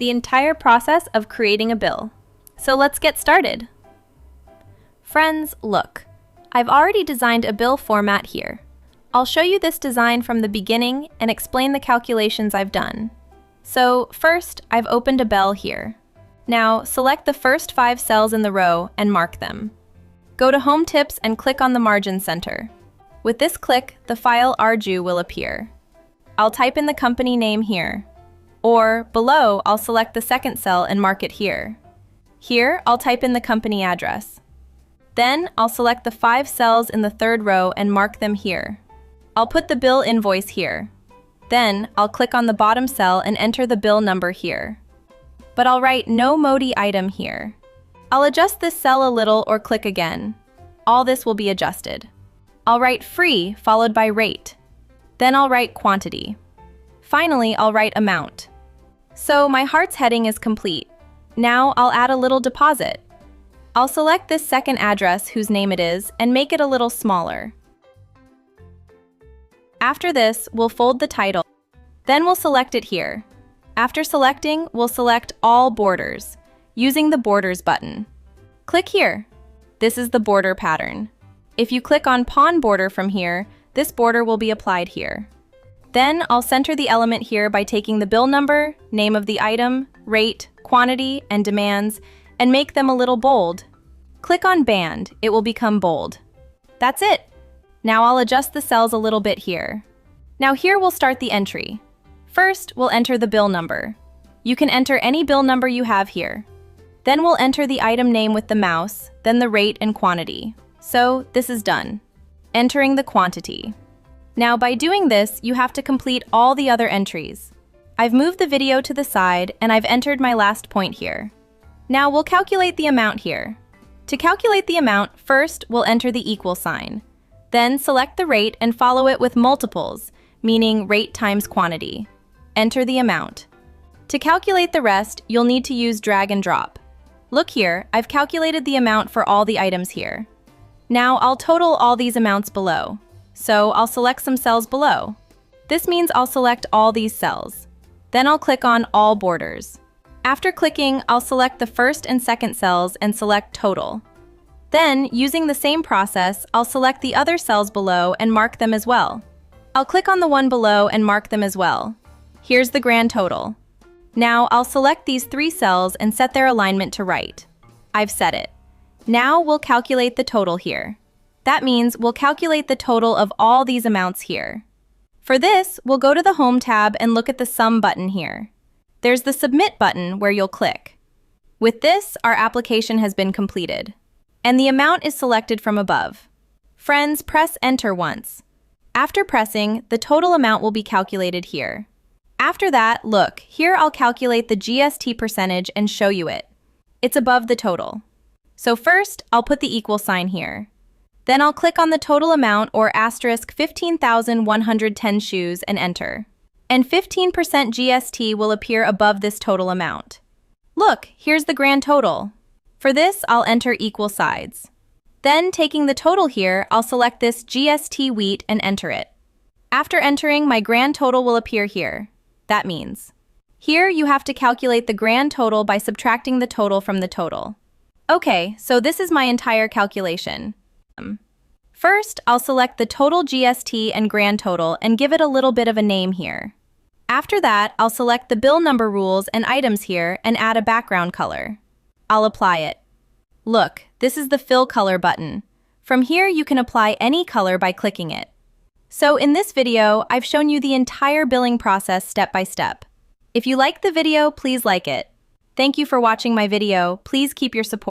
the entire process of creating a bill. So let's get started. Friends, look, I've already designed a bill format here. I'll show you this design from the beginning and explain the calculations I've done. So first, I've opened a bill here. Now, select the first 5 cells in the row and mark them. Go to Home Tips and click on the Margin Center. With this click, the file Arju will appear. I'll type in the company name here. Or, below, I'll select the second cell and mark it here. Here, I'll type in the company address. Then, I'll select the 5 cells in the third row and mark them here. I'll put the bill invoice here. Then, I'll click on the bottom cell and enter the bill number here. But I'll write no Modi item here. I'll adjust this cell a little or click again. All this will be adjusted. I'll write free followed by rate. Then I'll write quantity. Finally, I'll write amount. So my Hearts heading is complete. Now I'll add a little deposit. I'll select this second address whose name it is and make it a little smaller. After this, we'll fold the title. Then we'll select it here. After selecting, we'll select all borders, using the Borders button. Click here. This is the border pattern. If you click on Pawn Border from here, this border will be applied here. Then I'll center the element here by taking the bill number, name of the item, rate, quantity, and demands, and make them a little bold. Click on Band, it will become bold. That's it. Now I'll adjust the cells a little bit here. Now here we'll start the entry. First, we'll enter the bill number. You can enter any bill number you have here. Then we'll enter the item name with the mouse, then the rate and quantity. So, this is done. Entering the quantity. Now by doing this, you have to complete all the other entries. I've moved the video to the side and I've entered my last point here. Now we'll calculate the amount here. To calculate the amount, first we'll enter the equal sign. Then select the rate and follow it with multiples, meaning rate times quantity. Enter the amount. To calculate the rest, you'll need to use drag and drop. Look here, I've calculated the amount for all the items here. Now I'll total all these amounts below. So I'll select some cells below. This means I'll select all these cells. Then I'll click on All Borders. After clicking, I'll select the first and second cells and select Total. Then, using the same process, I'll select the other cells below and mark them as well. I'll click on the one below and mark them as well. Here's the grand total. Now I'll select these 3 cells and set their alignment to right. I've set it. Now we'll calculate the total here. That means we'll calculate the total of all these amounts here. For this, we'll go to the Home tab and look at the Sum button here. There's the Submit button where you'll click. With this, our application has been completed. And the amount is selected from above. Friends, press Enter once. After pressing, the total amount will be calculated here. After that, look, here I'll calculate the GST percentage and show you it. It's above the total. So first, I'll put the equal sign here. Then I'll click on the total amount or asterisk 15,110 shoes and enter. And 15% GST will appear above this total amount. Look, here's the grand total. For this, I'll enter equal sides. Then, taking the total here, I'll select this GST wheat and enter it. After entering, my grand total will appear here. That means, here you have to calculate the grand total by subtracting the total from the total. Okay, so this is my entire calculation. First, I'll select the total GST and grand total and give it a little bit of a name here. After that, I'll select the bill number rules and items here and add a background color. I'll apply it. Look, this is the Fill Color button. From here, you can apply any color by clicking it. So in this video, I've shown you the entire billing process step by step. If you liked the video, please like it. Thank you for watching my video. Please keep your support.